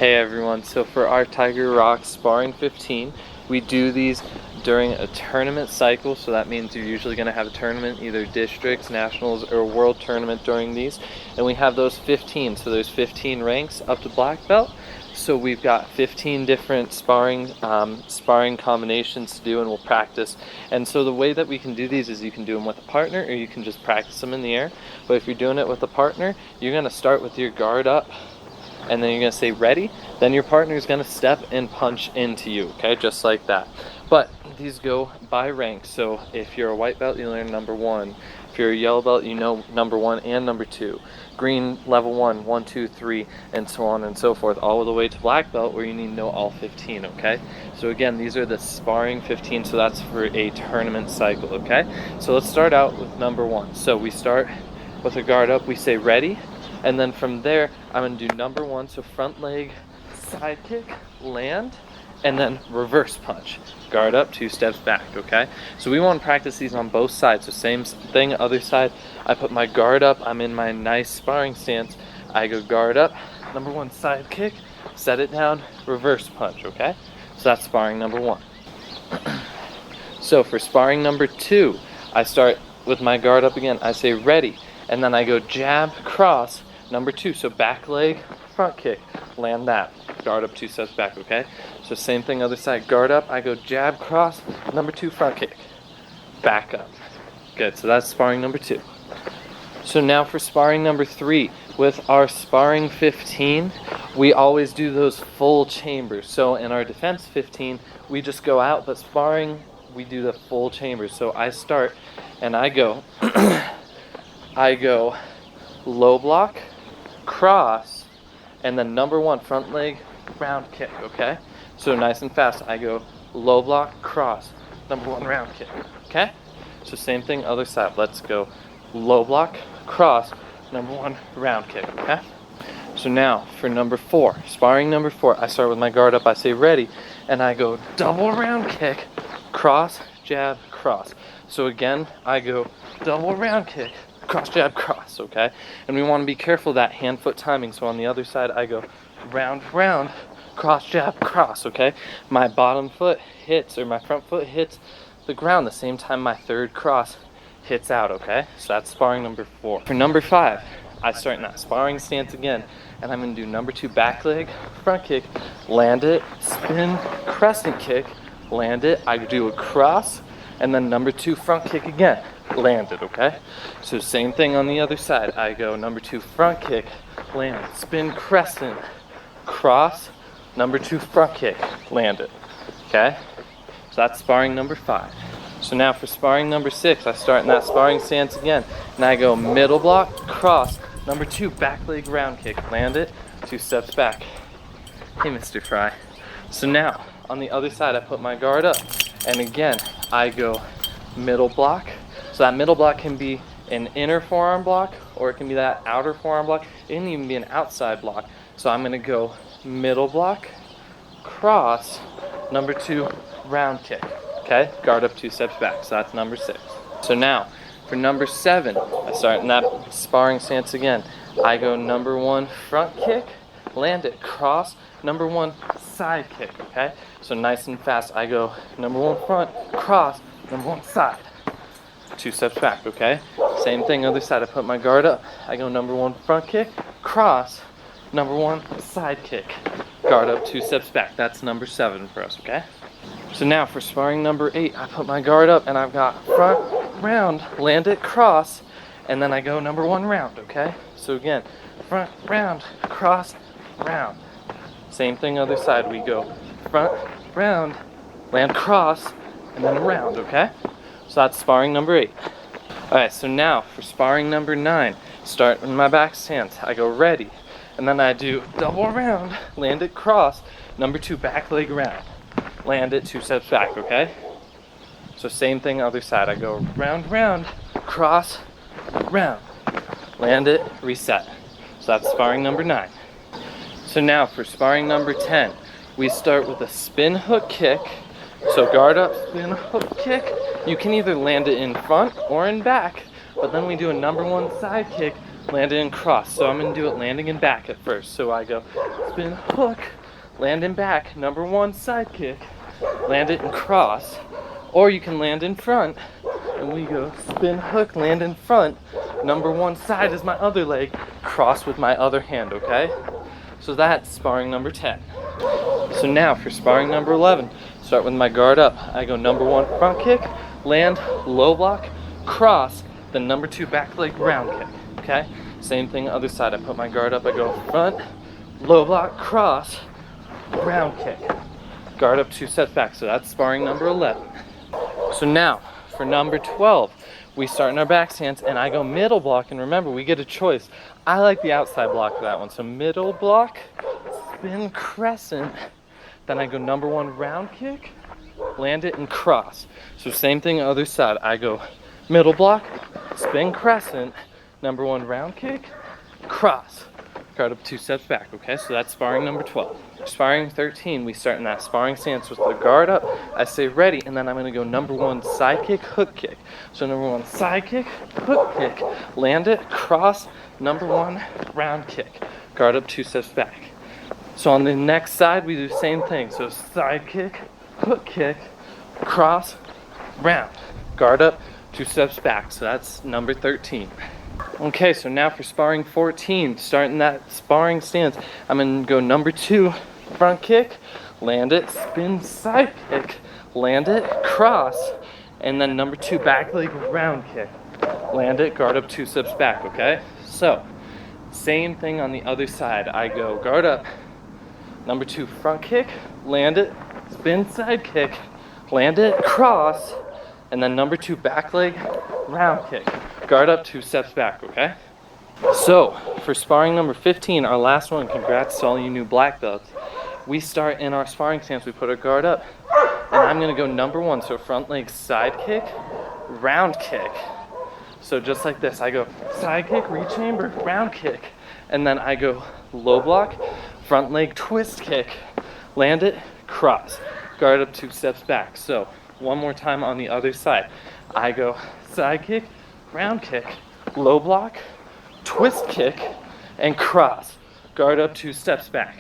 Hey everyone, so for our Tiger Rock Sparring 15, we do these during a tournament cycle, so that means you're usually going to have a tournament, either districts, nationals, or a world tournament during these, and we have those 15, so there's 15 ranks up to black belt, so we've got 15 different sparring combinations to do, and we'll practice. And so the way that we can do these is you can do them with a partner, or you can just practice them in the air. But if you're doing it with a partner, you're going to start with your guard up, and then you're going to say ready, then your partner is going to step and punch into you, okay, just like that. But these go by rank, so if you're a white belt, you learn number 1. If you're a yellow belt, you know number 1 and number 2. Green, level 1, 1, 2, 3, and so on and so forth, all the way to black belt where you need to know all 15, okay? So again, these are the sparring 15, so that's for a tournament cycle, okay? So let's start out with number 1. So we start with a guard up, we say ready, and then from there, I'm going to do number 1, so front leg, side kick, land, and then reverse punch. Guard up, 2 steps back, okay? So we want to practice these on both sides. So same thing, other side. I put my guard up, I'm in my nice sparring stance. I go guard up, number 1 side kick, set it down, reverse punch, okay? So that's sparring number 1. So for sparring number 2, I start with my guard up again. I say ready, and then I go jab, cross, number 2. So back leg, front kick, land that. Guard up, 2 steps back, okay? So same thing, other side, guard up, I go jab, cross, number 2, front kick, back up. Good, so that's sparring number 2. So now for sparring number 3, with our sparring 15, we always do those full chambers. So in our defense 15, we just go out, but sparring, we do the full chambers. So I start, and I go, I go low block, cross, and then number 1, front leg, round kick, okay? So nice and fast, I go low block, cross, number 1, round kick, okay? So same thing, other side, let's go low block, cross, number 1, round kick, okay? So now for number 4, sparring number 4, I start with my guard up, I say ready, and I go double round kick, cross, jab, cross. So again, I go double round kick, cross, jab, cross, okay? And we want to be careful of that hand-foot timing. So on the other side, I go round, round, cross, jab, cross, okay? My bottom foot hits, or my front foot hits the ground the same time my third cross hits out, okay? So that's sparring number 4. For number 5, I start in that sparring stance again, and I'm going to do number 2 back leg, front kick, land it, spin, crescent kick, land it, I do a cross, and then number 2 front kick again, land it, okay? So same thing on the other side. I go number 2 front kick, land, spin crescent, cross, number 2 front kick, land it, okay? So that's sparring number 5. So now for sparring number 6, I start in that sparring stance again, and I go middle block, cross, number 2 back leg round kick, land it, 2 steps back. Hey, Mr. Fry. So now on the other side, I put my guard up, and again, I go middle block. So that middle block can be an inner forearm block, or it can be that outer forearm block. It can even be an outside block. So I'm going to go middle block, cross, number 2, round kick. Okay, guard up, 2 steps back. So that's number 6. So now for number 7, I start in that sparring stance again. I go number 1 front kick, land it, cross, number 1 side kick. Okay, so nice and fast. I go number 1 front, cross, number 1 side, 2 steps back, okay? Same thing, other side. I put my guard up. I go number 1 front kick, cross, number 1 side kick, guard up, 2 steps back. That's number 7 for us, okay? So now for sparring number 8, I put my guard up, and I've got front, round, land it, cross, and then I go number 1 round, okay? So again, front, round, cross, round. Same thing, other side. We go front, round, land, cross, and then a round, okay? So that's sparring number 8. Alright, so now for sparring number 9, start in my back stance. I go ready, and then I do double round, land it, cross, number 2 back leg round, land it, 2 steps back, okay? So same thing, other side. I go round, round, cross, round, land it, reset. So that's sparring number 9. So now for sparring number 10, we start with a spin hook kick. So guard up, spin hook kick. You can either land it in front or in back, but then we do a number 1 side kick land it and cross. So I'm going to do it landing and back at first. So I go spin, hook, land and back, number one side kick, land it and cross. Or you can land in front, and we go spin, hook, land in front, number one side is my other leg, cross with my other hand, okay? So that's sparring number 10. So now for sparring number 11, start with my guard up. I go number one front kick, land, low block, cross, then number two back leg round kick, okay? Same thing other side. I put my guard up, I go front, low block, cross, round kick. Guard up, 2 steps back. So that's sparring number 11. So now for number 12, we start in our back stance and I go middle block, and remember we get a choice. I like the outside block for that one. So middle block, spin crescent, then I go number one round kick, land it and cross. So same thing other side. I go middle block, spin crescent, number one round kick, cross. Guard up, 2 steps back, okay? So that's sparring number 12. Sparring 13, we start in that sparring stance with the guard up. I say ready, and then I'm gonna go number one side kick, hook kick. So number one side kick, hook kick, land it, cross, number one round kick. Guard up, 2 steps back. So on the next side, we do the same thing. So side kick, hook kick, cross, round. Guard up, 2 steps back. So that's number 13. Okay, so now for sparring 14, starting that sparring stance, I'm gonna go number two front kick, land it, spin side kick, land it, cross, and then number two back leg round kick, land it, guard up, 2 steps back, okay? So, same thing on the other side. I go guard up, number two front kick, land it, spin side kick, land it, cross, and then number two back leg round kick. Guard up, 2 steps back, okay? So, for sparring number 15, our last one, congrats to all you new black belts. We start in our sparring stance, we put our guard up, and I'm gonna go number one, so front leg side kick, round kick. So just like this, I go side kick, re-chamber, round kick, and then I go low block, front leg twist kick, land it, cross. Guard up, 2 steps back. So, one more time on the other side. I go side kick, round kick, low block, twist kick, and cross. Guard up, 2 steps back.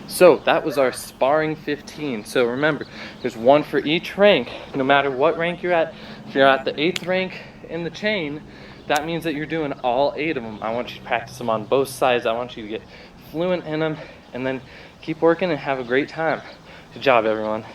So that was our sparring 15. So remember, there's one for each rank, no matter what rank you're at. If you're at the 8th rank in the chain, that means that you're doing all 8 of them. I want you to practice them on both sides. I want you to get fluent in them, and then keep working and have a great time. Good job, everyone.